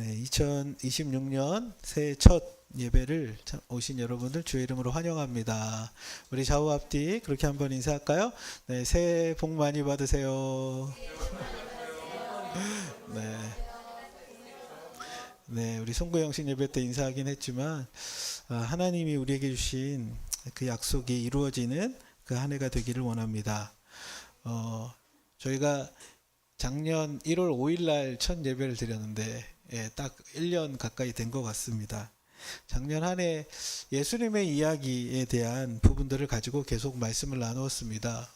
네, 2026년 새해 첫 예배를 오신 여러분들 주의 이름으로 환영합니다. 우리 좌우 앞뒤 그렇게 한번 인사할까요? 네, 새해 복 많이 받으세요. 네, 네, 우리 송구영신 예배 때 인사하긴 했지만 하나님이 우리에게 주신 그 약속이 이루어지는 그 한 해가 되기를 원합니다. 저희가 작년 1월 5일 날 첫 예배를 드렸는데 딱 1년 가까이 된 것 같습니다. 작년 한 해 예수님의 이야기에 대한 부분들을 가지고 계속 말씀을 나누었습니다.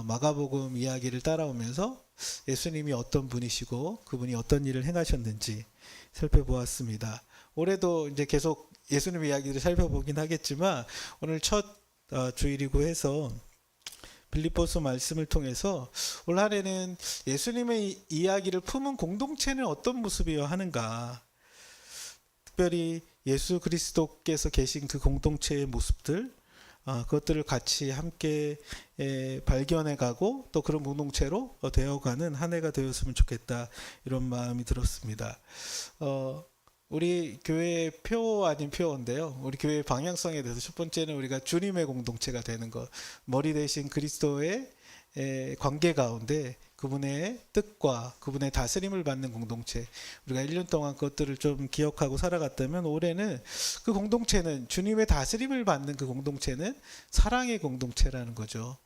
마가복음 이야기를 따라오면서 예수님이 어떤 분이시고 그분이 어떤 일을 행하셨는지 살펴보았습니다. 올해도 이제 계속 예수님의 이야기를 살펴보긴 하겠지만 오늘 첫 주일이고 해서 빌립보서 말씀을 통해서 올 한 해는 예수님의 이야기를 품은 공동체는 어떤 모습이어야 하는가, 특별히 예수 그리스도께서 계신 그 공동체의 모습들, 그것들을 같이 함께 발견해가고 또 그런 공동체로 되어가는 한 해가 되었으면 좋겠다, 이런 마음이 들었습니다. 우리 교회의 표 아닌 표인데요. 우리 교회의 방향성에 대해서 첫 번째는 우리가 주님의 공동체가 되는 것, 머리 대신 그리스도의 관계 가운데 그분의 뜻과 그분의 다스림을 받는 공동체, 우리가 1년 동안 그것들을 좀 기억하고 살아갔다면 올해는 그 공동체는 주님의 다스림을 받는 그 공동체는 사랑의 공동체라는 거죠.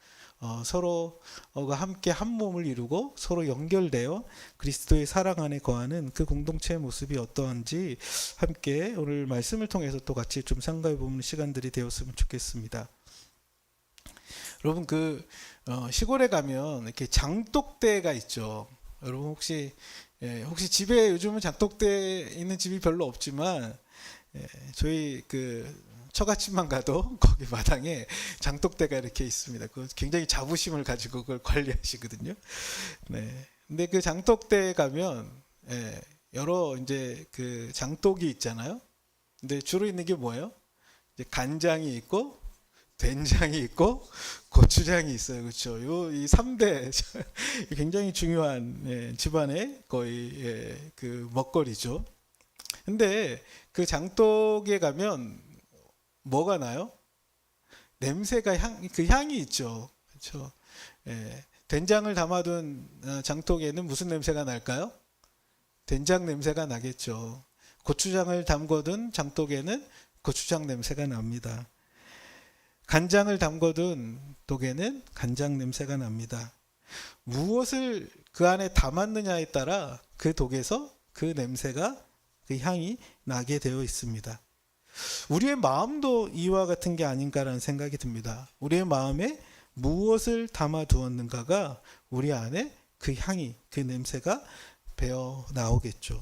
서로가 함께 한 몸을 이루고 서로 연결되어 그리스도의 사랑 안에 거하는 그 공동체의 모습이 어떠한지 함께 오늘 말씀을 통해서 또 같이 좀 상가해 보는 시간들이 되었으면 좋겠습니다. 여러분, 시골에 가면 이렇게 장독대가 있죠. 여러분 혹시 집에 요즘은 장독대 있는 집이 별로 없지만 저희 처갓집만 가도 거기 마당에 장독대가 이렇게 있습니다. 그 굉장히 자부심을 가지고 그걸 관리하시거든요. 네. 근데 그 장독대에 가면 여러 이제 그 장독이 있잖아요. 근데 주로 있는 게 뭐예요? 이제 간장이 있고 된장이 있고 고추장이 있어요. 그렇죠? 이 3대 굉장히 중요한 집안의 거의 그 먹거리죠. 근데 그 장독에 가면 뭐가 나요? 냄새가 향이 있죠. 그렇죠? 된장을 담아둔 장독에는 무슨 냄새가 날까요? 된장 냄새가 나겠죠. 고추장을 담궈둔 장독에는 고추장 냄새가 납니다. 간장을 담궈둔 독에는 간장 냄새가 납니다. 무엇을 그 안에 담았느냐에 따라 그 독에서 그 냄새가, 그 향이 나게 되어 있습니다. 우리의 마음도 이와 같은 게 아닌가라는 생각이 듭니다. 우리의 마음에 무엇을 담아 두었는가가 우리 안에 그 향이, 그 냄새가 배어 나오겠죠.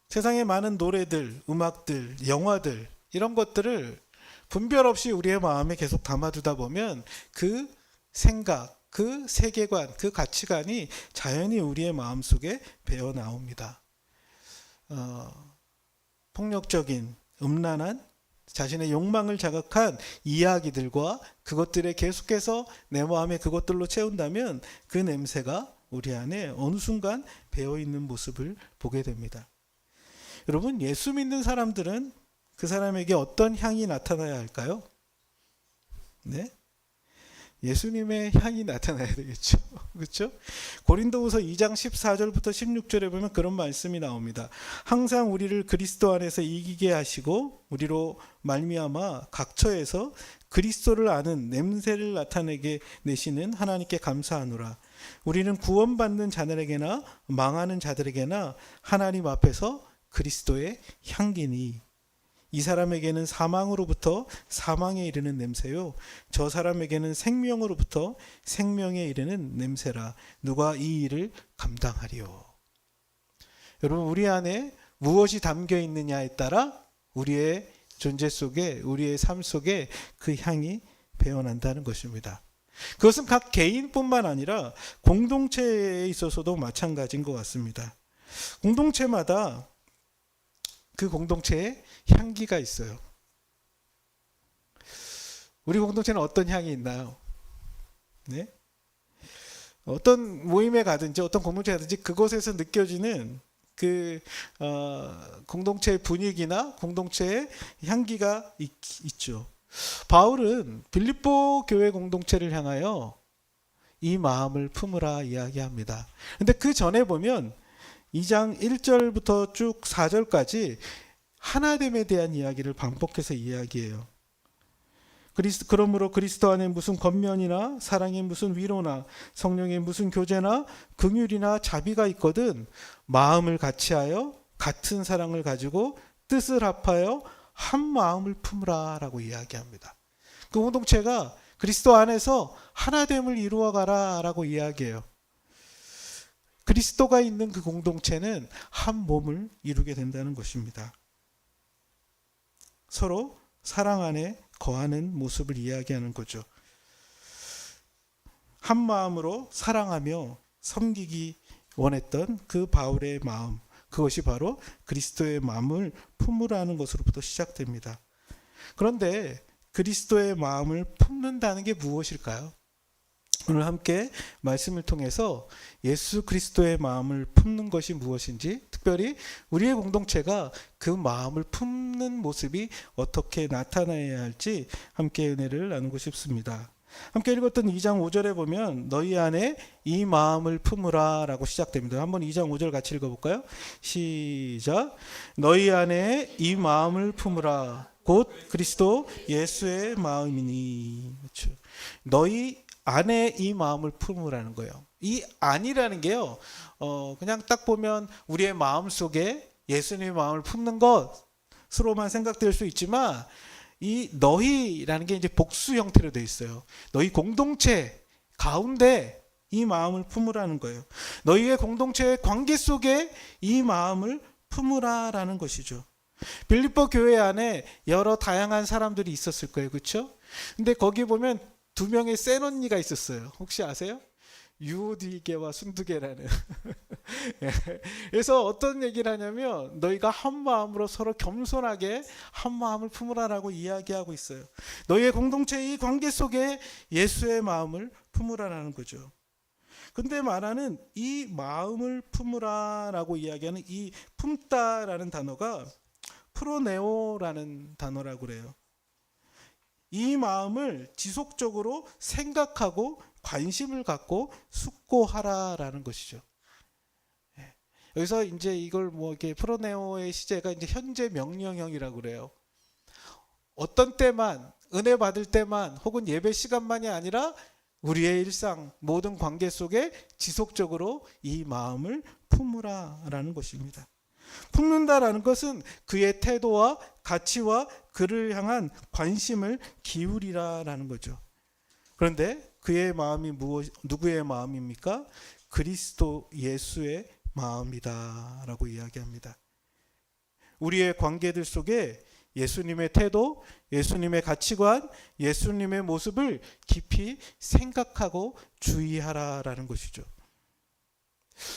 세상에 많은 노래들, 음악들, 영화들, 이런 것들을 분별 없이 우리의 마음에 계속 담아두다 보면 그 생각, 그 세계관, 그 가치관이 자연히 우리의 마음속에 배어 나옵니다. 폭력적인, 음란한, 자신의 욕망을 자극한 이야기들과 그것들에 계속해서 내 마음에 그것들로 채운다면 그 냄새가 우리 안에 어느 순간 배어있는 모습을 보게 됩니다. 여러분, 예수 믿는 사람들은 그 사람에게 어떤 향이 나타나야 할까요? 네? 예수님의 향이 나타나야 되겠죠. 그렇죠? 고린도후서 2장 14절부터 16절에 보면 그런 말씀이 나옵니다. 항상 우리를 그리스도 안에서 이기게 하시고 우리로 말미암아 각처에서 그리스도를 아는 냄새를 나타내게 내시는 하나님께 감사하노라. 우리는 구원받는 자들에게나 망하는 자들에게나 하나님 앞에서 그리스도의 향기니 이 사람에게는 사망으로부터 사망에 이르는 냄새요 저 사람에게는 생명으로부터 생명에 이르는 냄새라. 누가 이 일을 감당하리요. 여러분, 우리 안에 무엇이 담겨 있느냐에 따라 우리의 존재 속에, 우리의 삶 속에 그 향이 배어난다는 것입니다. 그것은 각 개인뿐만 아니라 공동체에 있어서도 마찬가지인 것 같습니다. 공동체마다 그 공동체에 향기가 있어요. 우리 공동체는 어떤 향이 있나요? 네? 어떤 모임에 가든지 어떤 공동체에 가든지 그곳에서 느껴지는 그 공동체의 분위기나 공동체의 향기가 있죠. 바울은 빌립보 교회 공동체를 향하여 이 마음을 품으라 이야기합니다. 근데 그 전에 보면 2장 1절부터 쭉 4절까지 하나됨에 대한 이야기를 반복해서 이야기해요. 그러므로 그리스도 안에 무슨 겉면이나 사랑에 무슨 위로나 성령의 무슨 교제나 긍휼이나 자비가 있거든 마음을 같이하여 같은 사랑을 가지고 뜻을 합하여 한 마음을 품으라 라고 이야기합니다. 그 공동체가 그리스도 안에서 하나됨을 이루어가라 라고 이야기해요. 그리스도가 있는 그 공동체는 한 몸을 이루게 된다는 것입니다. 서로 사랑 안에 거하는 모습을 이야기하는 거죠. 한 마음으로 사랑하며 섬기기 원했던 그 바울의 마음, 그것이 바로 그리스도의 마음을 품으라는 것으로부터 시작됩니다. 그런데 그리스도의 마음을 품는다는 게 무엇일까요? 오늘 함께 말씀을 통해서 예수 그리스도의 마음을 품는 것이 무엇인지, 특별히 우리의 공동체가 그 마음을 품는 모습이 어떻게 나타나야 할지 함께 은혜를 나누고 싶습니다. 함께 읽었던 2장 5절에 보면 너희 안에 이 마음을 품으라 라고 시작됩니다. 한번 2장 5절 같이 읽어볼까요? 시작. 너희 안에 이 마음을 품으라 곧 그리스도 예수의 마음이니. 그렇죠. 너희 안에 이 마음을 품으라는 거예요. 이 안이라는 게요, 그냥 딱 보면 우리의 마음 속에 예수님의 마음을 품는 것으로만 생각될 수 있지만, 이 너희라는 게 이제 복수 형태로 되어 있어요. 너희 공동체 가운데 이 마음을 품으라는 거예요. 너희의 공동체의 관계 속에 이 마음을 품으라라는 것이죠. 빌립보 교회 안에 여러 다양한 사람들이 있었을 거예요. 그렇죠? 근데 거기 보면 두 명의 센 언니가 있었어요. 혹시 아세요? 유디게와 순두게라는. 그래서 어떤 얘기를 하냐면 너희가 한 마음으로 서로 겸손하게 한 마음을 품으라라고 이야기하고 있어요. 너희의 공동체의 이 관계 속에 예수의 마음을 품으라라는 거죠. 근데 말하는 이 마음을 품으라라고 이야기하는 이 품다라는 단어가 프로네오라는 단어라고 그래요. 이 마음을 지속적으로 생각하고 관심을 갖고 숙고하라라는 것이죠. 여기서 이제 이걸 뭐 이렇게 프로네오의 시제가 이제 현재 명령형이라고 그래요. 어떤 때만, 은혜 받을 때만, 혹은 예배 시간만이 아니라 우리의 일상 모든 관계 속에 지속적으로 이 마음을 품으라라는 것입니다. 품는다라는 것은 그의 태도와 가치와 그를 향한 관심을 기울이라라는 거죠. 그런데 그의 마음이 누구의 마음입니까? 그리스도 예수의 마음이다라고 이야기합니다. 우리의 관계들 속에 예수님의 태도, 예수님의 가치관, 예수님의 모습을 깊이 생각하고 주의하라라는 것이죠.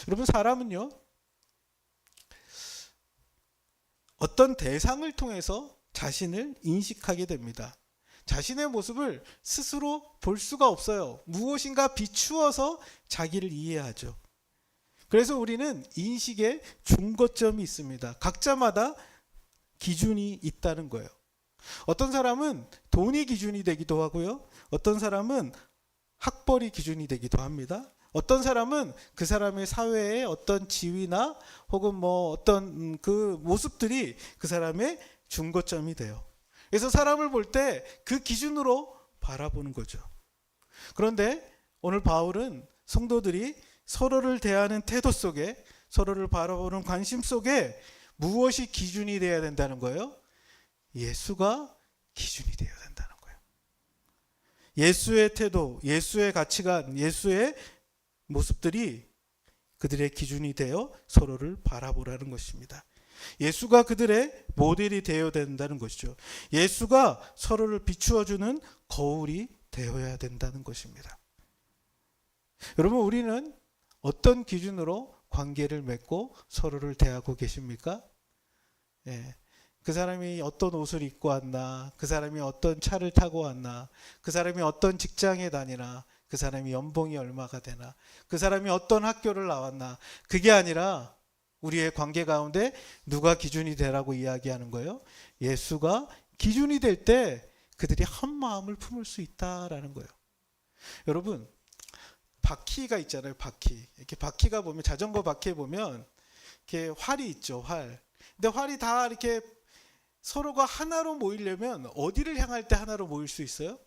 여러분, 사람은요, 어떤 대상을 통해서 자신을 인식하게 됩니다. 자신의 모습을 스스로 볼 수가 없어요. 무엇인가 비추어서 자기를 이해하죠. 그래서 우리는 인식의 중거점이 있습니다. 각자마다 기준이 있다는 거예요. 어떤 사람은 돈이 기준이 되기도 하고요. 어떤 사람은 학벌이 기준이 되기도 합니다. 어떤 사람은 그 사람의 사회의 어떤 지위나 혹은 뭐 어떤 그 모습들이 그 사람의 중거점이 돼요. 그래서 사람을 볼 때 그 기준으로 바라보는 거죠. 그런데 오늘 바울은 성도들이 서로를 대하는 태도 속에, 서로를 바라보는 관심 속에 무엇이 기준이 되어야 된다는 거예요? 예수가 기준이 되어야 된다는 거예요. 예수의 태도, 예수의 가치관, 예수의 모습들이 그들의 기준이 되어 서로를 바라보라는 것입니다. 예수가 그들의 모델이 되어야 된다는 것이죠. 예수가 서로를 비추어주는 거울이 되어야 된다는 것입니다. 여러분, 우리는 어떤 기준으로 관계를 맺고 서로를 대하고 계십니까? 그 사람이 어떤 옷을 입고 왔나, 그 사람이 어떤 차를 타고 왔나, 그 사람이 어떤 직장에 다니나, 그 사람이 연봉이 얼마가 되나, 그 사람이 어떤 학교를 나왔나, 그게 아니라 우리의 관계 가운데 누가 기준이 되라고 이야기하는 거예요? 예수가 기준이 될 때 그들이 한 마음을 품을 수 있다라는 거예요. 여러분, 바퀴가 있잖아요. 바퀴. 이렇게 바퀴가 보면, 자전거 바퀴에 보면 이렇게 활이 있죠. 활. 근데 활이 다 이렇게 서로가 하나로 모이려면 어디를 향할 때 하나로 모일 수 있어요?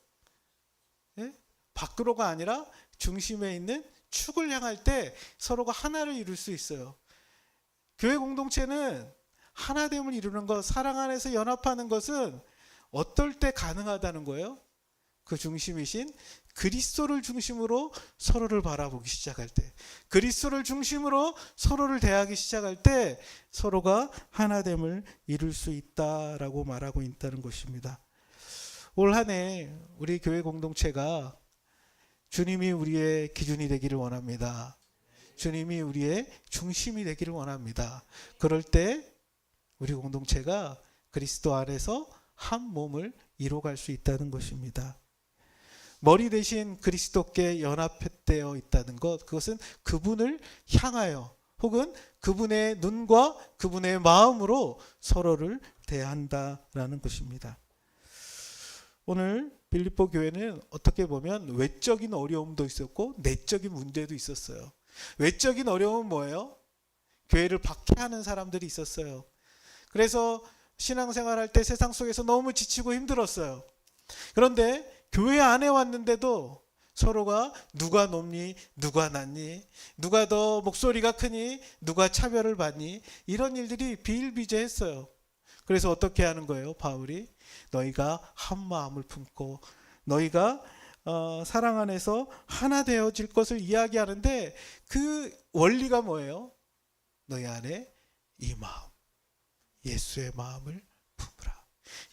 예? 밖으로가 아니라 중심에 있는 축을 향할 때 서로가 하나를 이룰 수 있어요. 교회 공동체는 하나됨을 이루는 것, 사랑 안에서 연합하는 것은 어떨 때 가능하다는 거예요? 그 중심이신 그리스도를 중심으로 서로를 바라보기 시작할 때, 그리스도를 중심으로 서로를 대하기 시작할 때 서로가 하나됨을 이룰 수 있다라고 말하고 있다는 것입니다. 올 한 해 우리 교회 공동체가 주님이 우리의 기준이 되기를 원합니다. 주님이 우리의 중심이 되기를 원합니다. 그럴 때 우리 공동체가 그리스도 안에서 한 몸을 이뤄갈 수 있다는 것입니다. 머리 대신 그리스도께 연합되어 있다는 것, 그것은 그분을 향하여 혹은 그분의 눈과 그분의 마음으로 서로를 대한다라는 것입니다. 오늘 빌립보 교회는 어떻게 보면 외적인 어려움도 있었고 내적인 문제도 있었어요. 외적인 어려움은 뭐예요? 교회를 박해하는 사람들이 있었어요. 그래서 신앙생활할 때 세상 속에서 너무 지치고 힘들었어요. 그런데 교회 안에 왔는데도 서로가 누가 높니, 누가 낮니, 누가 더 목소리가 크니, 누가 차별을 받니, 이런 일들이 비일비재했어요. 그래서 어떻게 하는 거예요? 바울이 너희가 한 마음을 품고 너희가 사랑 안에서 하나 되어질 것을 이야기하는데 그 원리가 뭐예요? 너희 안에 이 마음, 예수의 마음을 품으라.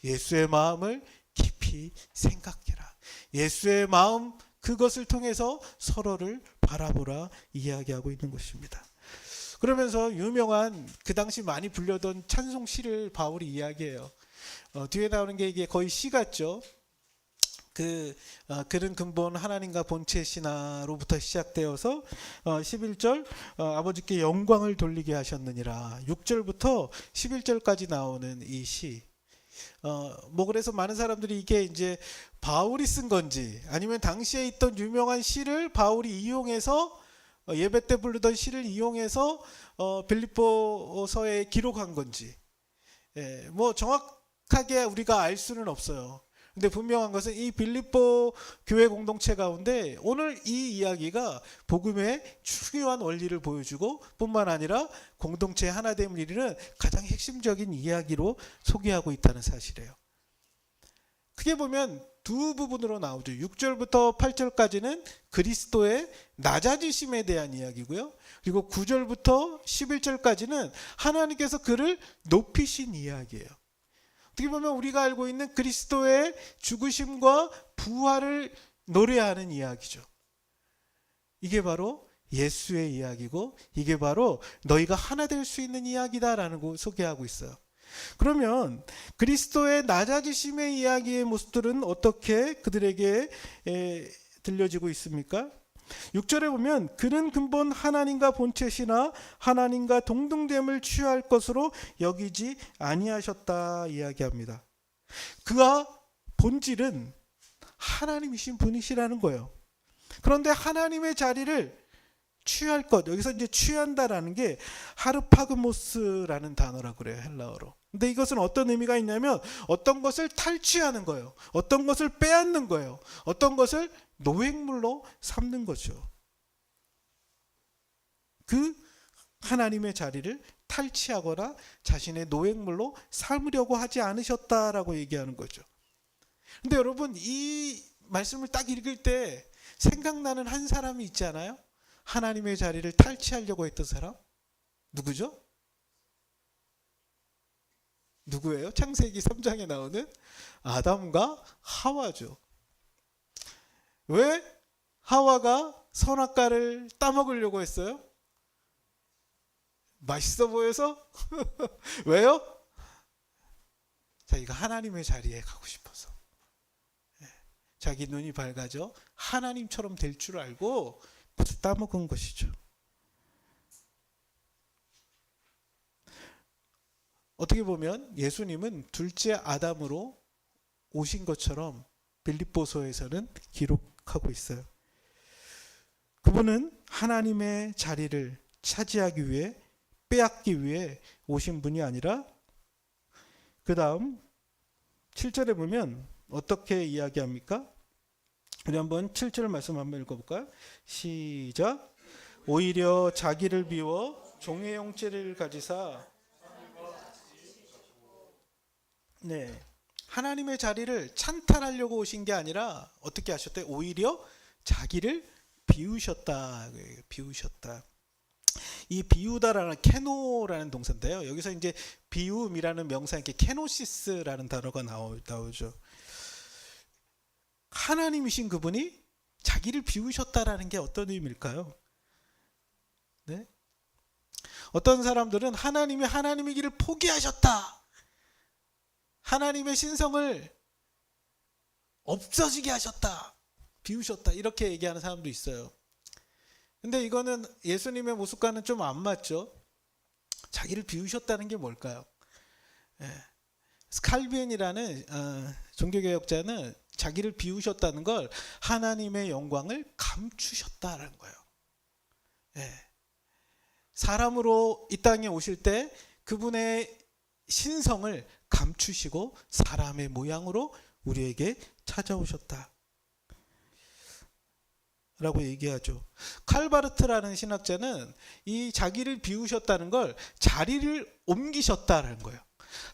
예수의 마음을 깊이 생각해라. 예수의 마음, 그것을 통해서 서로를 바라보라 이야기하고 있는 것입니다. 그러면서 유명한 그 당시 많이 불려던 찬송시를 바울이 이야기해요. 뒤에 나오는 게 이게 거의 시 같죠. 그는 근본 하나님과 본체시나로부터 시작되어서 11절 아버지께 영광을 돌리게 하셨느니라. 6절부터 11절까지 나오는 이 시. 뭐 그래서 많은 사람들이 이게 이제 바울이 쓴 건지 아니면 당시에 있던 유명한 시를 바울이 이용해서 예배 때 부르던 시를 이용해서 빌립보서에 기록한 건지, 뭐 정확하게 우리가 알 수는 없어요. 근데 분명한 것은 이 빌립보 교회 공동체 가운데 오늘 이 이야기가 복음의 중요한 원리를 보여주고 뿐만 아니라 공동체의 하나됨을 이루는 가장 핵심적인 이야기로 소개하고 있다는 사실이에요. 크게 보면 두 부분으로 나오죠. 6절부터 8절까지는 그리스도의 낮아지심에 대한 이야기고요. 그리고 9절부터 11절까지는 하나님께서 그를 높이신 이야기예요. 어떻게 보면 우리가 알고 있는 그리스도의 죽으심과 부활을 노래하는 이야기죠. 이게 바로 예수의 이야기고 이게 바로 너희가 하나 될 수 있는 이야기다라는 거 소개하고 있어요. 그러면 그리스도의 낮아지심의 이야기의 모습들은 어떻게 그들에게 들려지고 있습니까? 6절에 보면 그는 근본 하나님과 본체시나 하나님과 동등됨을 취할 것으로 여기지 아니하셨다 이야기합니다. 그가 본질은 하나님이신 분이시라는 거예요. 그런데 하나님의 자리를 취할 것, 여기서 이제 취한다라는 게 하르파그모스라는 단어라고 그래요, 헬라어로. 근데 이것은 어떤 의미가 있냐면 어떤 것을 탈취하는 거예요. 어떤 것을 빼앗는 거예요. 어떤 것을 노획물로 삼는 거죠. 그 하나님의 자리를 탈취하거나 자신의 노획물로 삼으려고 하지 않으셨다라고 얘기하는 거죠. 근데 여러분 이 말씀을 딱 읽을 때 생각나는 한 사람이 있지 않아요? 하나님의 자리를 탈취하려고 했던 사람? 누구죠? 누구예요? 창세기 3장에 나오는 아담과 하와죠. 왜 하와가 선악과를 따먹으려고 했어요? 맛있어 보여서? 왜요? 자기가 하나님의 자리에 가고 싶어서. 자기 눈이 밝아져 하나님처럼 될 줄 알고 그것을 따먹은 것이죠. 어떻게 보면 예수님은 둘째 아담으로 오신 것처럼 빌립보서에서는 기록하고 있어요. 그분은 하나님의 자리를 차지하기 위해, 빼앗기 위해 오신 분이 아니라, 그 다음 7절에 보면 어떻게 이야기합니까? 우리 한번 7절 말씀 한번 읽어볼까요? 시작. 오히려 자기를 비워 종의 형체를 가지사, 네, 하나님의 자리를 찬탈하려고 오신 게 아니라 어떻게 하셨대요? 오히려 자기를 비우셨다. 비우셨다. 이 비우다라는 케노라는 동사인데요. 여기서 이제 비움이라는 명사, 이렇게 케노시스라는 단어가 나오죠. 하나님이신 그분이 자기를 비우셨다라는 게 어떤 의미일까요? 네? 어떤 사람들은 하나님이 하나님의 길을 포기하셨다, 하나님의 신성을 없어지게 하셨다, 비우셨다, 이렇게 얘기하는 사람도 있어요. 근데 이거는 예수님의 모습과는 좀 안 맞죠. 자기를 비우셨다는 게 뭘까요? 칼빈이라는 종교개혁자는 자기를 비우셨다는 걸 하나님의 영광을 감추셨다라는 거예요. 사람으로 이 땅에 오실 때 그분의 신성을 감추시고 사람의 모양으로 우리에게 찾아오셨다 라고 얘기하죠. 칼바르트라는 신학자는 이 자기를 비우셨다는 걸 자리를 옮기셨다라는 거예요.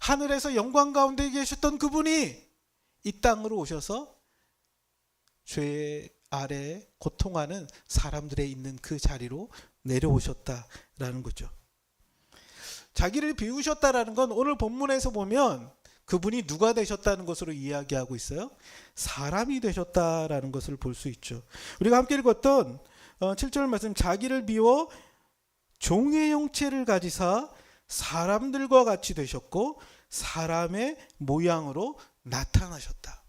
하늘에서 영광 가운데 계셨던 그분이 이 땅으로 오셔서 죄 아래 고통하는 사람들의 있는 그 자리로 내려오셨다라는 거죠. 자기를 비우셨다라는 건 오늘 본문에서 보면 그분이 누가 되셨다는 것으로 이야기하고 있어요? 사람이 되셨다라는 것을 볼 수 있죠. 우리가 함께 읽었던 7절 말씀, 자기를 비워 종의 형체를 가지사 사람들과 같이 되셨고 사람의 모양으로 나타나셨다.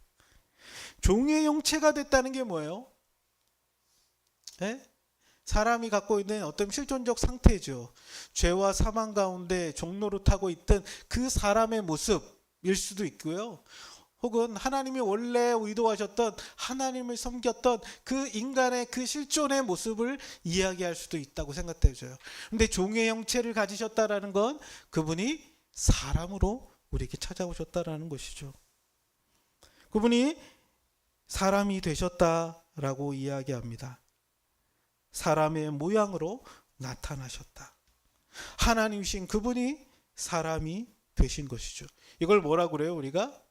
종의 형체가 됐다는 게 뭐예요? 사람이 갖고 있는 어떤 실존적 상태죠. 죄와 사망 가운데 종노릇하고 있던 그 사람의 모습일 수도 있고요. 혹은 하나님이 원래 의도하셨던, 하나님을 섬겼던 그 인간의 그 실존의 모습을 이야기할 수도 있다고 생각되어져요. 그런데 종의 형체를 가지셨다라는 건 그분이 사람으로 우리에게 찾아오셨다라는 것이죠. 그분이 사람이 되셨다라고 이야기합니다. 사람의 모양으로 나타나셨다. 하나님이신 그분이 사람이 되신 것이죠. 이걸 뭐라고 그래요? 우리가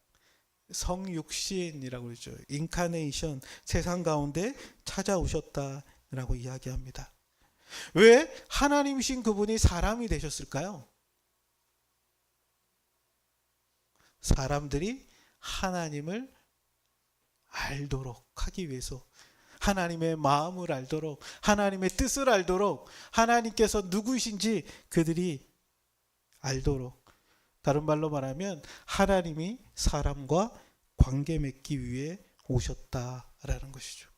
성육신이라고 그러죠. 인카네이션, 세상 가운데 찾아오셨다라고 이야기합니다. 왜 하나님이신 그분이 사람이 되셨을까요? 사람들이 하나님을 알도록 하기 위해서, 하나님의 마음을 알도록, 하나님의 뜻을 알도록, 하나님께서 누구이신지 그들이 알도록, 다른 말로 말하면 하나님이 사람과 관계 맺기 위해 오셨다라는 것이죠.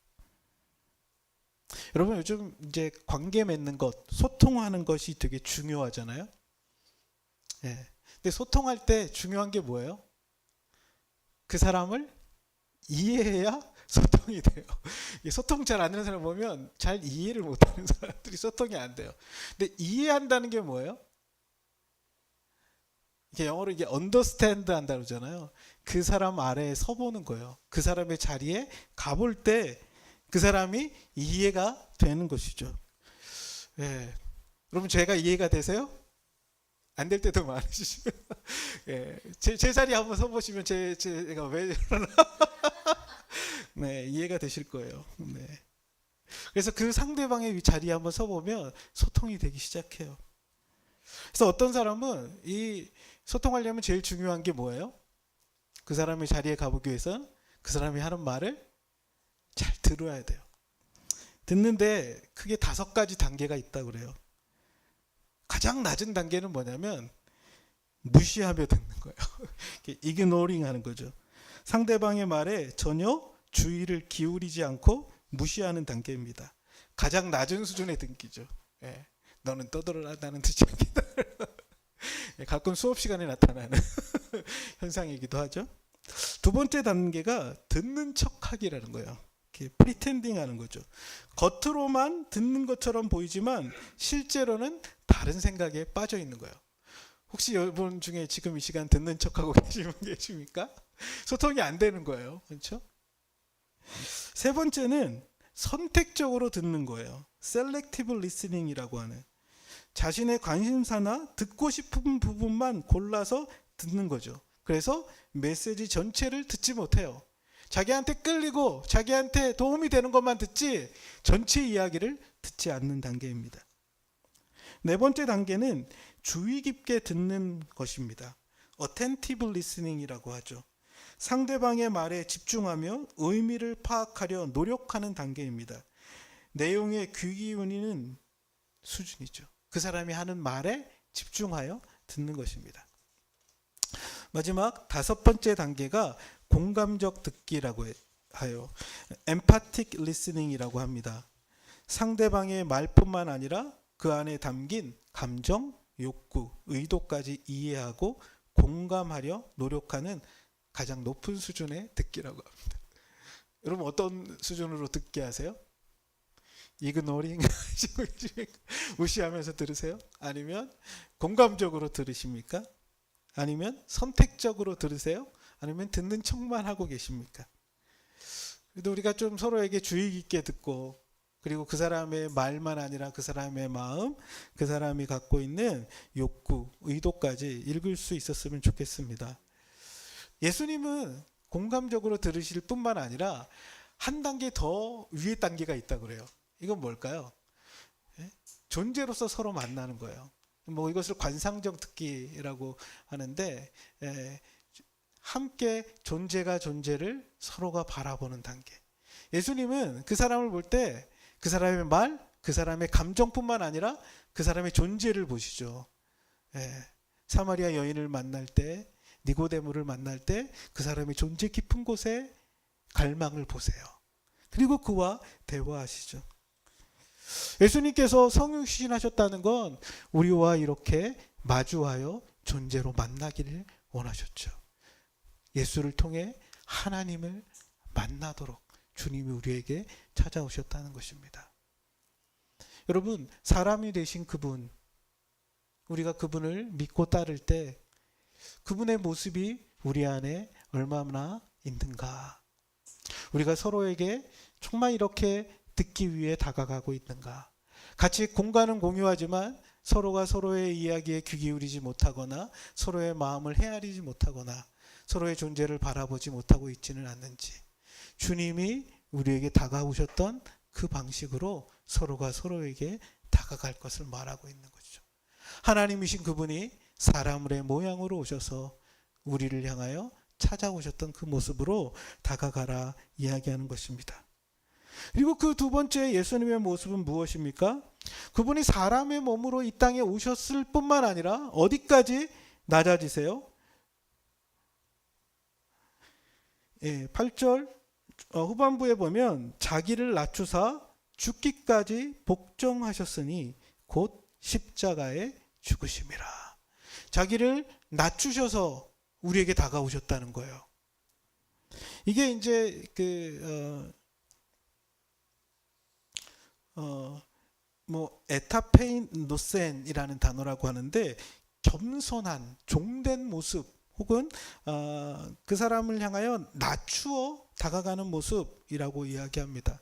여러분, 요즘 이제 관계 맺는 것, 소통하는 것이 되게 중요하잖아요. 근데 소통할 때 중요한 게 뭐예요? 그 사람을 이해해야 소통이 돼요. 소통 잘 안 되는 사람 보면 잘 이해를 못하는 사람들이 소통이 안 돼요. 근데 이해한다는 게 뭐예요? 이게 영어로 이게 understand 한다고 그러잖아요. 그 사람 아래에 서보는 거예요. 그 사람의 자리에 가볼 때 그 사람이 이해가 되는 것이죠. 여러분, 제가 이해가 되세요? 안 될 때도 많으시죠? 제 자리에 한번 서보시면 제가 왜 이러나 이해가 되실 거예요. 그래서 그 상대방의 자리에 한번 서보면 소통이 되기 시작해요. 그래서 어떤 사람은 이 소통하려면 제일 중요한 게 뭐예요? 그 사람의 자리에 가보기 위해서는 그 사람이 하는 말을 잘 들어야 돼요. 듣는데 크게 5가지 단계가 있다고 그래요. 가장 낮은 단계는 뭐냐면 무시하며 듣는 거예요. ignoring 하는 거죠. 상대방의 말에 전혀 주의를 기울이지 않고 무시하는 단계입니다. 가장 낮은 수준의 등기죠. 너는 떠들어라, 나는 듣지 않겠다. 가끔 수업 시간에 나타나는 현상이기도 하죠. 두 번째 단계가 듣는 척하기라는 거예요. 프리텐딩 하는 거죠. 겉으로만 듣는 것처럼 보이지만 실제로는 다른 생각에 빠져 있는 거예요. 혹시 여러분 중에 지금 이 시간 듣는 척하고 계시는 분 계십니까? 소통이 안 되는 거예요. 그렇죠? 세 번째는 선택적으로 듣는 거예요. Selective listening이라고 하는, 자신의 관심사나 듣고 싶은 부분만 골라서 듣는 거죠. 그래서 메시지 전체를 듣지 못해요. 자기한테 끌리고 자기한테 도움이 되는 것만 듣지 전체 이야기를 듣지 않는 단계입니다. 네 번째 단계는 주의 깊게 듣는 것입니다. Attentive listening이라고 하죠. 상대방의 말에 집중하며 의미를 파악하려 노력하는 단계입니다. 내용에 귀 기울이는 수준이죠. 그 사람이 하는 말에 집중하여 듣는 것입니다. 마지막 다섯 번째 단계가 공감적 듣기라고 하여 Empathic listening이라고 합니다. 상대방의 말뿐만 아니라 그 안에 담긴 감정, 욕구, 의도까지 이해하고 공감하려 노력하는 가장 높은 수준의 듣기라고 합니다. 여러분 어떤 수준으로 듣게 하세요? 이그노링 무시하면서 들으세요? 아니면 공감적으로 들으십니까? 아니면 선택적으로 들으세요? 아니면 듣는 척만 하고 계십니까? 그래도 우리가 좀 서로에게 주의 깊게 듣고, 그리고 그 사람의 말만 아니라 그 사람의 마음, 그 사람이 갖고 있는 욕구, 의도까지 읽을 수 있었으면 좋겠습니다. 예수님은 공감적으로 들으실 뿐만 아니라 한 단계 더 위의 단계가 있다고 그래요. 이건 뭘까요? 존재로서 서로 만나는 거예요. 뭐 이것을 관상적 듣기라고 하는데, 함께 존재가 존재를 서로가 바라보는 단계. 예수님은 그 사람을 볼 때 그 사람의 말, 그 사람의 감정뿐만 아니라 그 사람의 존재를 보시죠. 사마리아 여인을 만날 때, 니고데모를 만날 때 그 사람의 존재 깊은 곳에 갈망을 보세요. 그리고 그와 대화하시죠. 예수님께서 성육신하셨다는 건 우리와 이렇게 마주하여 존재로 만나기를 원하셨죠. 예수를 통해 하나님을 만나도록 주님이 우리에게 찾아오셨다는 것입니다. 여러분, 사람이 되신 그분, 우리가 그분을 믿고 따를 때 그분의 모습이 우리 안에 얼마나 있는가, 우리가 서로에게 정말 이렇게 듣기 위해 다가가고 있는가, 같이 공간은 공유하지만 서로가 서로의 이야기에 귀 기울이지 못하거나 서로의 마음을 헤아리지 못하거나 서로의 존재를 바라보지 못하고 있지는 않는지, 주님이 우리에게 다가오셨던 그 방식으로 서로가 서로에게 다가갈 것을 말하고 있는 거죠. 하나님이신 그분이 사람의 모양으로 오셔서 우리를 향하여 찾아오셨던 그 모습으로 다가가라 이야기하는 것입니다. 그리고 그 두 번째 예수님의 모습은 무엇입니까? 그분이 사람의 몸으로 이 땅에 오셨을 뿐만 아니라 어디까지 낮아지세요? 8절 후반부에 보면 자기를 낮추사 죽기까지 복종하셨으니 곧 십자가에 죽으심이라. 자기를 낮추셔서 우리에게 다가오셨다는 거예요. 이게 이제 에타페이노센이라는 단어라고 하는데, 겸손한 종된 모습 혹은 그 사람을 향하여 낮추어 다가가는 모습이라고 이야기합니다.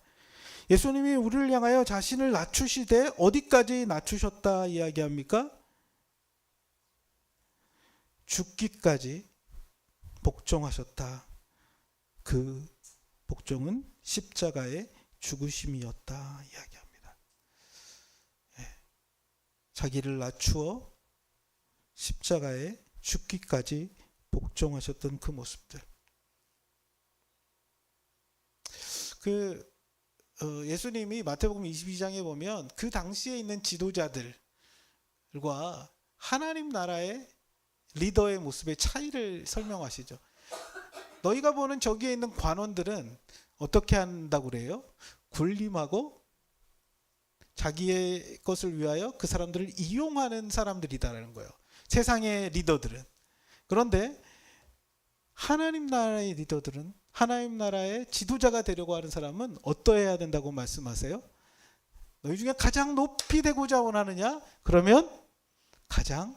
예수님이 우리를 향하여 자신을 낮추시되 어디까지 낮추셨다 이야기합니까? 죽기까지 복종하셨다. 그 복종은 십자가의 죽으심이었다 이야기합니다. 자기를 낮추어 십자가에 죽기까지 복종하셨던 그 모습들. 예수님이 마태복음 22장에 보면 그 당시에 있는 지도자들과 하나님 나라의 리더의 모습의 차이를 설명하시죠. 너희가 보는 저기에 있는 관원들은 어떻게 한다고 그래요? 군림하고 자기의 것을 위하여 그 사람들을 이용하는 사람들이다라는 거예요. 세상의 리더들은. 그런데 하나님 나라의 리더들은, 하나님 나라의 지도자가 되려고 하는 사람은 어떠해야 된다고 말씀하세요? 너희 중에 가장 높이 되고자 원하느냐? 그러면 가장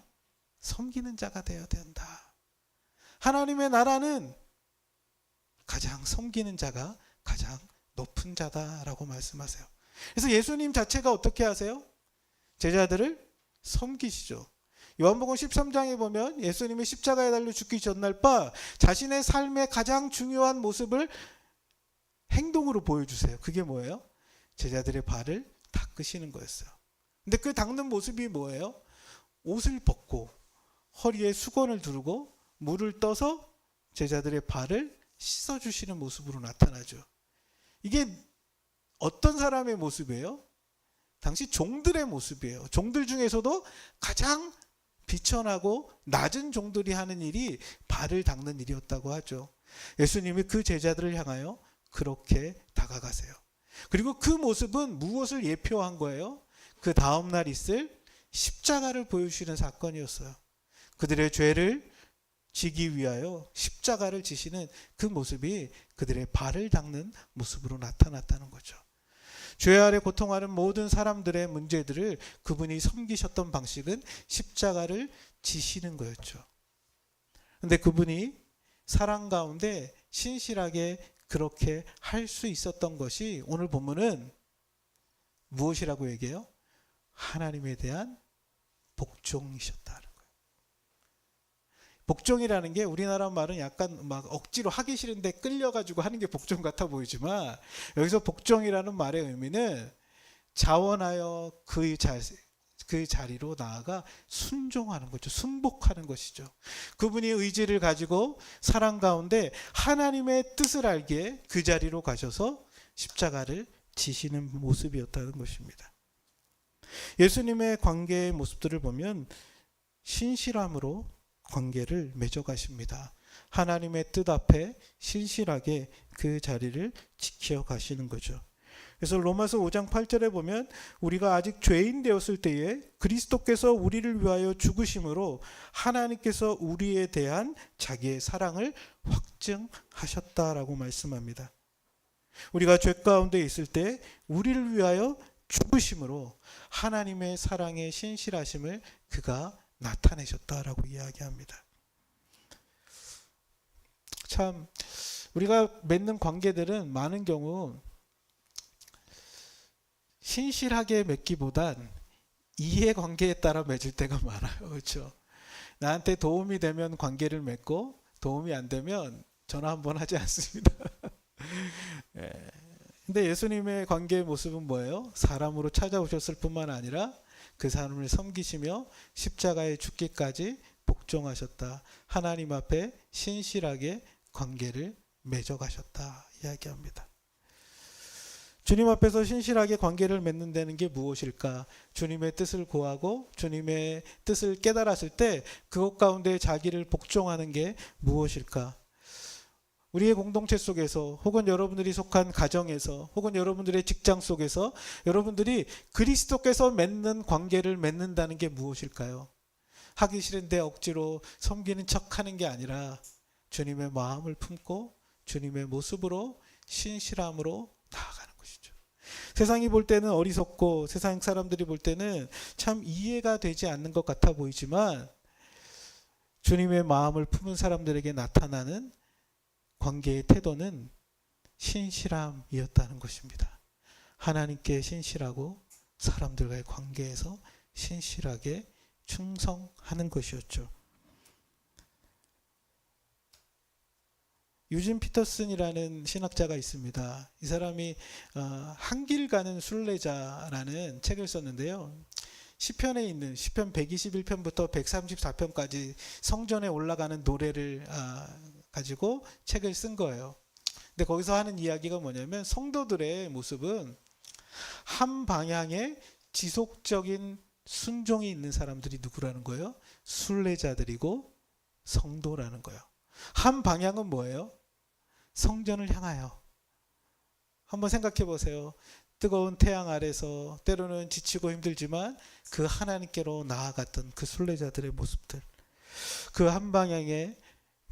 섬기는 자가 되어야 된다. 하나님의 나라는 가장 섬기는 자가 가장 높은 자다라고 말씀하세요. 그래서 예수님 자체가 어떻게 하세요? 제자들을 섬기시죠. 요한복음 13장에 보면 예수님이 십자가에 달려 죽기 전날 바 자신의 삶의 가장 중요한 모습을 행동으로 보여주세요. 그게 뭐예요? 제자들의 발을 닦으시는 거였어요. 근데 그 닦는 모습이 뭐예요? 옷을 벗고 허리에 수건을 두르고 물을 떠서 제자들의 발을 씻어주시는 모습으로 나타나죠. 이게 어떤 사람의 모습이에요? 당시 종들의 모습이에요. 종들 중에서도 가장 비천하고 낮은 종들이 하는 일이 발을 닦는 일이었다고 하죠. 예수님이 그 제자들을 향하여 그렇게 다가가세요. 그리고 그 모습은 무엇을 예표한 거예요? 그 다음날 있을 십자가를 보여주시는 사건이었어요. 그들의 죄를 지기 위하여 십자가를 지시는 그 모습이 그들의 발을 닦는 모습으로 나타났다는 거죠. 죄 아래 고통하는 모든 사람들의 문제들을 그분이 섬기셨던 방식은 십자가를 지시는 거였죠. 그런데 그분이 사랑 가운데 신실하게 그렇게 할 수 있었던 것이 오늘 본문은 무엇이라고 얘기해요? 하나님에 대한 복종이셨다는 거예요. 복종이라는 게 우리나라 말은 약간 막 억지로 하기 싫은데 끌려가지고 하는 게 복종 같아 보이지만, 여기서 복종이라는 말의 의미는 자원하여 그 자리로 나아가 순종하는 거죠. 순복하는 것이죠. 그분이 의지를 가지고 사랑 가운데 하나님의 뜻을 알기에 그 자리로 가셔서 십자가를 지시는 모습이었다는 것입니다. 예수님의 관계의 모습들을 보면 신실함으로 관계를 맺어가십니다. 하나님의 뜻 앞에 신실하게 그 자리를 지켜가시는 거죠. 그래서 로마서 5장 8절에 보면 우리가 아직 죄인 되었을 때에 그리스도께서 우리를 위하여 죽으심으로 하나님께서 우리에 대한 자기의 사랑을 확증하셨다라고 말씀합니다. 우리가 죄 가운데 있을 때 우리를 위하여 죽으심으로 하나님의 사랑의 신실하심을 그가 나타내셨다라고 이야기합니다. 참 우리가 맺는 관계들은 많은 경우 신실하게 맺기보단 이해관계에 따라 맺을 때가 많아요. 그렇죠? 나한테 도움이 되면 관계를 맺고 도움이 안 되면 전화 한번 하지 않습니다. 근데 예수님의 관계의 모습은 뭐예요? 사람으로 찾아오셨을 뿐만 아니라 그 사람을 섬기시며 십자가에 죽기까지 복종하셨다. 하나님 앞에 신실하게 관계를 맺어가셨다 이야기합니다. 주님 앞에서 신실하게 관계를 맺는다는 게 무엇일까? 주님의 뜻을 구하고 주님의 뜻을 깨달았을 때 그것 가운데 자기를 복종하는 게 무엇일까? 우리의 공동체 속에서 혹은 여러분들이 속한 가정에서 혹은 여러분들의 직장 속에서 여러분들이 그리스도께서 맺는 관계를 맺는다는 게 무엇일까요? 하기 싫은데 억지로 섬기는 척하는 게 아니라 주님의 마음을 품고 주님의 모습으로 신실함으로 나아가는 것이죠. 세상이 볼 때는 어리석고 세상 사람들이 볼 때는 참 이해가 되지 않는 것 같아 보이지만 주님의 마음을 품은 사람들에게 나타나는 관계의 태도는 신실함이었다는 것입니다. 하나님께 신실하고 사람들과의 관계에서 신실하게 충성하는 것이었죠. 유진 피터슨이라는 신학자가 있습니다. 이 사람이 한길 가는 순례자라는 책을 썼는데요. 시편에 있는 시편 121편부터 134편까지 성전에 올라가는 노래를 가지고 책을 쓴 거예요. 근데 거기서 하는 이야기가 뭐냐면 성도들의 모습은 한 방향에 지속적인 순종이 있는 사람들이 누구라는 거예요? 순례자들이고 성도라는 거예요. 한 방향은 뭐예요? 성전을 향하여. 한번 생각해 보세요. 뜨거운 태양 아래서 때로는 지치고 힘들지만 그 하나님께로 나아갔던 그 순례자들의 모습들, 그 한 방향의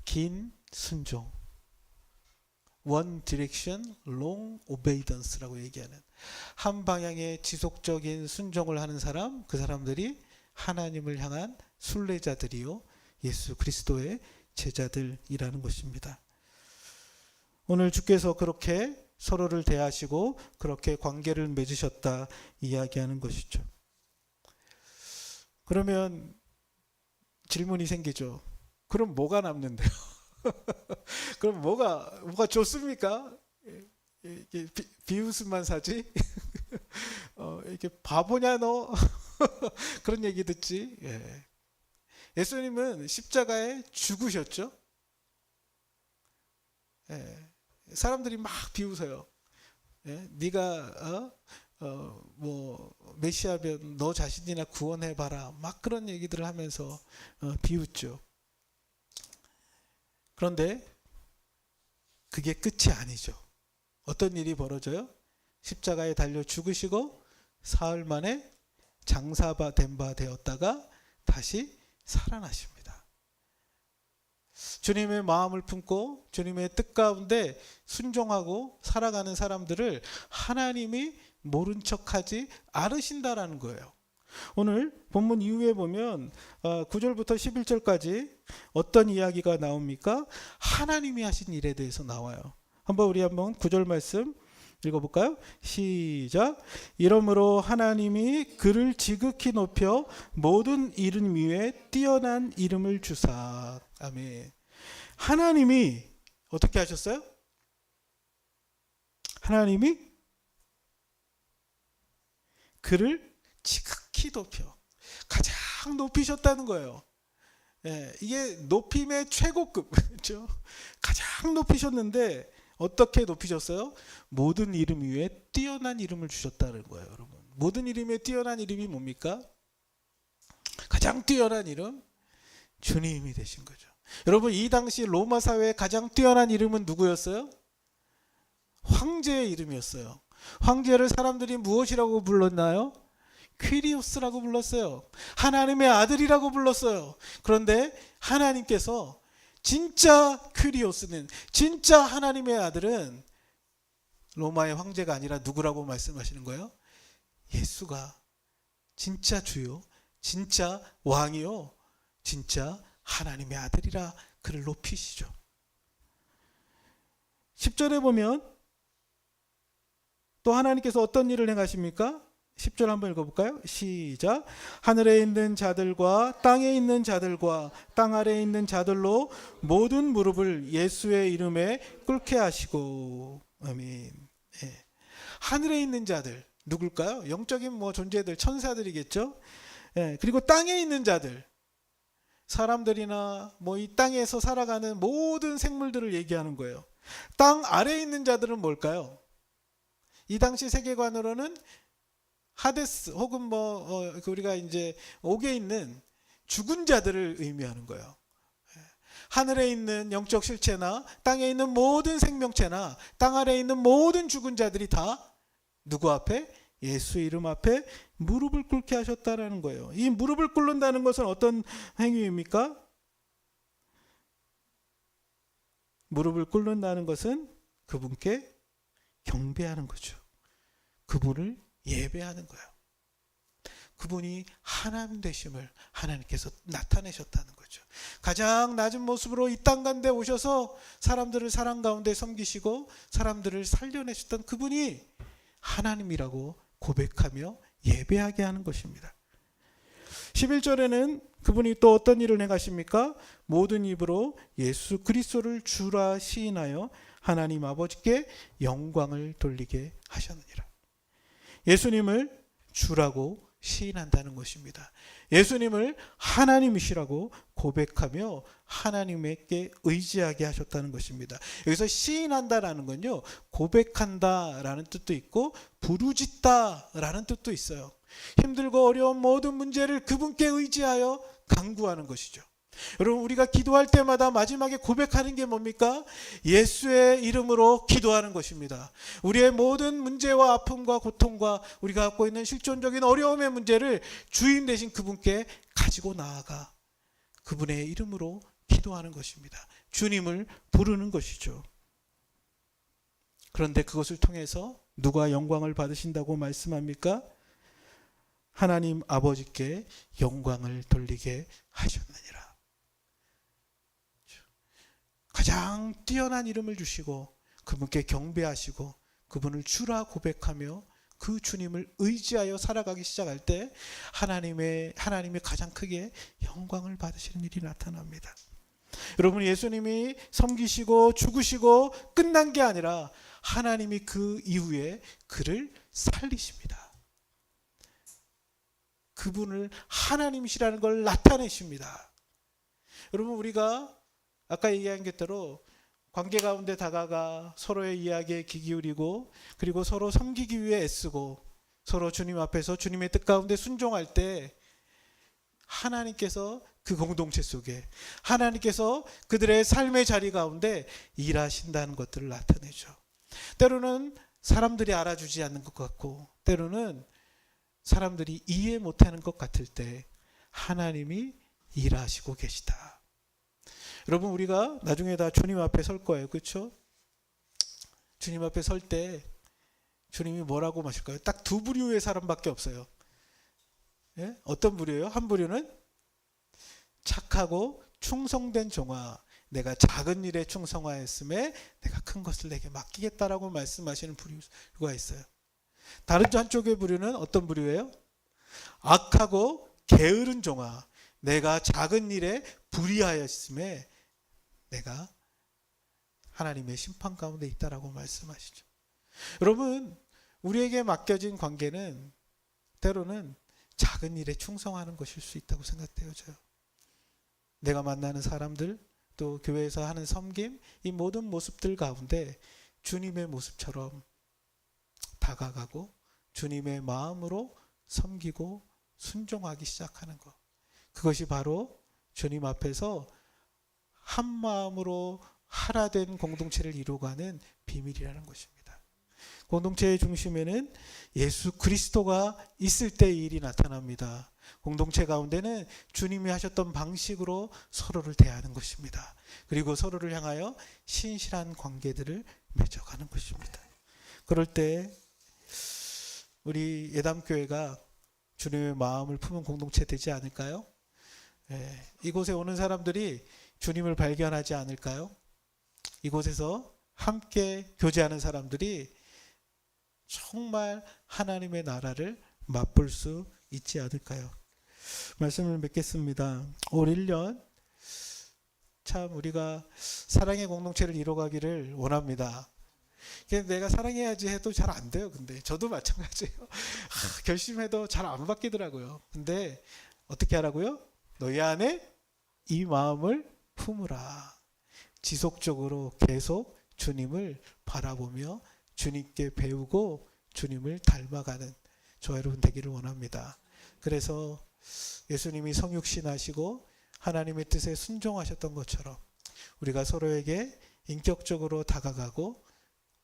긴 순종, one direction long obedience라고 얘기하는 한 방향의 지속적인 순종을 하는 사람, 그 사람들이 하나님을 향한 순례자들이요 예수 그리스도의 제자들이라는 것입니다. 오늘 주께서 그렇게 서로를 대하시고 그렇게 관계를 맺으셨다 이야기하는 것이죠. 그러면 질문이 생기죠. 그럼 뭐가 남는데요? 그럼 뭐가 좋습니까? 이게 비웃음만 사지? 이렇게 바보냐 너? 그런 얘기 듣지? 예. 예수님은 십자가에 죽으셨죠? 예. 사람들이 막 비웃어요. 예? 네가 뭐 메시아면 너 자신이나 구원해봐라. 막 그런 얘기들을 하면서 비웃죠. 그런데 그게 끝이 아니죠. 어떤 일이 벌어져요? 십자가에 달려 죽으시고 사흘 만에 장사된 바 되었다가 다시 살아나십니다. 주님의 마음을 품고 주님의 뜻 가운데 순종하고 살아가는 사람들을 하나님이 모른 척하지 않으신다라는 거예요. 오늘 본문 이후에 보면 9절부터 11절까지 어떤 이야기가 나옵니까? 하나님이 하신 일에 대해서 나와요. 우리 한번 9절 말씀 읽어볼까요? 시작. 이러므로 하나님이 그를 지극히 높여 모든 이름 위에 뛰어난 이름을 주사. 아멘. 하나님이 어떻게 하셨어요? 하나님이 그를 지극히 높여 가장 높이셨다는 거예요. 예, 이게 높임의 최고급, 그렇죠? 가장 높이셨는데 어떻게 높이셨어요? 모든 이름 위에 뛰어난 이름을 주셨다는 거예요, 여러분. 모든 이름에 뛰어난 이름이 뭡니까? 가장 뛰어난 이름, 주님이 되신 거죠. 여러분, 이 당시 로마 사회의 가장 뛰어난 이름은 누구였어요? 황제의 이름이었어요. 황제를 사람들이 무엇이라고 불렀나요? 퀴리오스라고 불렀어요. 하나님의 아들이라고 불렀어요. 그런데 하나님께서 진짜 퀴리오스는, 진짜 하나님의 아들은 로마의 황제가 아니라 누구라고 말씀하시는 거예요? 예수가 진짜 주요, 진짜 왕이요, 진짜 하나님의 아들이라 그를 높이시죠. 10절에 보면 또 하나님께서 어떤 일을 행하십니까? 10절 한번 읽어볼까요? 시작. 하늘에 있는 자들과 땅에 있는 자들과 땅 아래에 있는 자들로 모든 무릎을 예수의 이름에 꿇게 하시고. 아멘. 예. 하늘에 있는 자들 누굴까요? 영적인 존재들, 천사들이겠죠. 예. 그리고 땅에 있는 자들, 사람들이나 이 땅에서 살아가는 모든 생물들을 얘기하는 거예요. 땅 아래에 있는 자들은 뭘까요? 이 당시 세계관으로는 하데스 혹은 우리가 이제 옥에 있는 죽은 자들을 의미하는 거예요. 하늘에 있는 영적 실체나 땅에 있는 모든 생명체나 땅 아래에 있는 모든 죽은 자들이 다 누구 앞에? 예수 이름 앞에 무릎을 꿇게 하셨다라는 거예요. 이 무릎을 꿇는다는 것은 어떤 행위입니까? 무릎을 꿇는다는 것은 그분께 경배하는 거죠. 그분을 예배하는 거예요. 그분이 하나님 되심을 하나님께서 나타내셨다는 거죠. 가장 낮은 모습으로 이 땅 가운데 오셔서 사람들을 사랑 가운데 섬기시고 사람들을 살려내셨던 그분이 하나님이라고 고백하며 예배하게 하는 것입니다. 11절에는 그분이 또 어떤 일을 행하십니까? 모든 입으로 예수 그리스도를 주라 시인하여 하나님 아버지께 영광을 돌리게 하셨느니라. 예수님을 주라고 시인한다는 것입니다. 예수님을 하나님이시라고 고백하며 하나님께 의지하게 하셨다는 것입니다. 여기서 시인한다라는 건요, 고백한다라는 뜻도 있고 부르짖다라는 뜻도 있어요. 힘들고 어려운 모든 문제를 그분께 의지하여 간구하는 것이죠. 여러분, 우리가 기도할 때마다 마지막에 고백하는 게 뭡니까? 예수의 이름으로 기도하는 것입니다. 우리의 모든 문제와 아픔과 고통과 우리가 갖고 있는 실존적인 어려움의 문제를 주인 되신 그분께 가지고 나아가 그분의 이름으로 기도하는 것입니다. 주님을 부르는 것이죠. 그런데 그것을 통해서 누가 영광을 받으신다고 말씀합니까? 하나님 아버지께 영광을 돌리게 하셨느니라. 가장 뛰어난 이름을 주시고 그분께 경배하시고 그분을 주라 고백하며 그 주님을 의지하여 살아가기 시작할 때 하나님이 가장 크게 영광을 받으시는 일이 나타납니다. 여러분, 예수님이 섬기시고 죽으시고 끝난 게 아니라 하나님이 그 이후에 그를 살리십니다. 그분을 하나님이시라는 걸 나타내십니다. 여러분, 우리가 아까 얘기한 것대로 관계 가운데 다가가 서로의 이야기에 귀 기울이고 그리고 서로 섬기기 위해 애쓰고 서로 주님 앞에서 주님의 뜻 가운데 순종할 때 하나님께서 그 공동체 속에 하나님께서 그들의 삶의 자리 가운데 일하신다는 것들을 나타내죠. 때로는 사람들이 알아주지 않는 것 같고 때로는 사람들이 이해 못하는 것 같을 때 하나님이 일하시고 계시다. 여러분, 우리가 나중에 다 주님 앞에 설 거예요. 그렇죠? 주님 앞에 설 때 주님이 뭐라고 하실까요? 딱 두 부류의 사람밖에 없어요. 예? 어떤 부류예요? 한 부류는 착하고 충성된 종아, 내가 작은 일에 충성하였음에 내가 큰 것을 내게 맡기겠다라고 말씀하시는 부류가 있어요. 다른 한쪽의 부류는 어떤 부류예요? 악하고 게으른 종아, 내가 작은 일에 불의하였음에 내가 하나님의 심판 가운데 있다라고 말씀하시죠. 여러분, 우리에게 맡겨진 관계는 때로는 작은 일에 충성하는 것일 수 있다고 생각되어져요. 내가 만나는 사람들, 또 교회에서 하는 섬김, 이 모든 모습들 가운데 주님의 모습처럼 다가가고 주님의 마음으로 섬기고 순종하기 시작하는 것, 그것이 바로 주님 앞에서 한 마음으로 하나된 공동체를 이루어가는 비밀이라는 것입니다. 공동체의 중심에는 예수 그리스도가 있을 때 이 일이 나타납니다. 공동체 가운데는 주님이 하셨던 방식으로 서로를 대하는 것입니다. 그리고 서로를 향하여 신실한 관계들을 맺어가는 것입니다. 그럴 때 우리 예담교회가 주님의 마음을 품은 공동체 되지 않을까요? 이곳에 오는 사람들이 주님을 발견하지 않을까요? 이곳에서 함께 교제하는 사람들이 정말 하나님의 나라를 맛볼 수 있지 않을까요? 말씀을 맺겠습니다. 올 1년 참 우리가 사랑의 공동체를 이뤄가기를 원합니다. 내가 사랑해야지 해도 잘 안 돼요. 근데 저도 마찬가지예요. 결심해도 잘 안 바뀌더라고요. 근데 어떻게 하라고요? 너희 안에 이 마음을 품으라. 지속적으로 계속 주님을 바라보며 주님께 배우고 주님을 닮아가는 저와 여러분 되기를 원합니다. 그래서 예수님이 성육신 하시고 하나님의 뜻에 순종하셨던 것처럼 우리가 서로에게 인격적으로 다가가고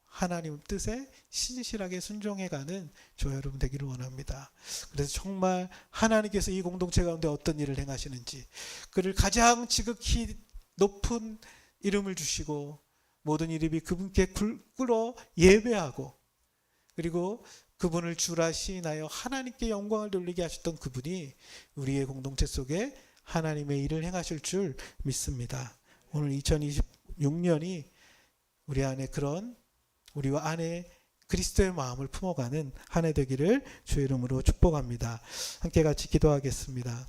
하나님 뜻에 신실하게 순종해가는 저와 여러분 되기를 원합니다. 그래서 정말 하나님께서 이 공동체 가운데 어떤 일을 행하시는지 그를 가장 지극히 높은 이름을 주시고 모든 이름이 그분께 꿇어 예배하고 그리고 그분을 주라 시인하여 하나님께 영광을 돌리게 하셨던 그분이 우리의 공동체 속에 하나님의 일을 행하실 줄 믿습니다. 오늘 2026년이 우리 안에 그런 우리와 안에 그리스도의 마음을 품어가는 한 해 되기를 주의 이름으로 축복합니다. 함께 같이 기도하겠습니다.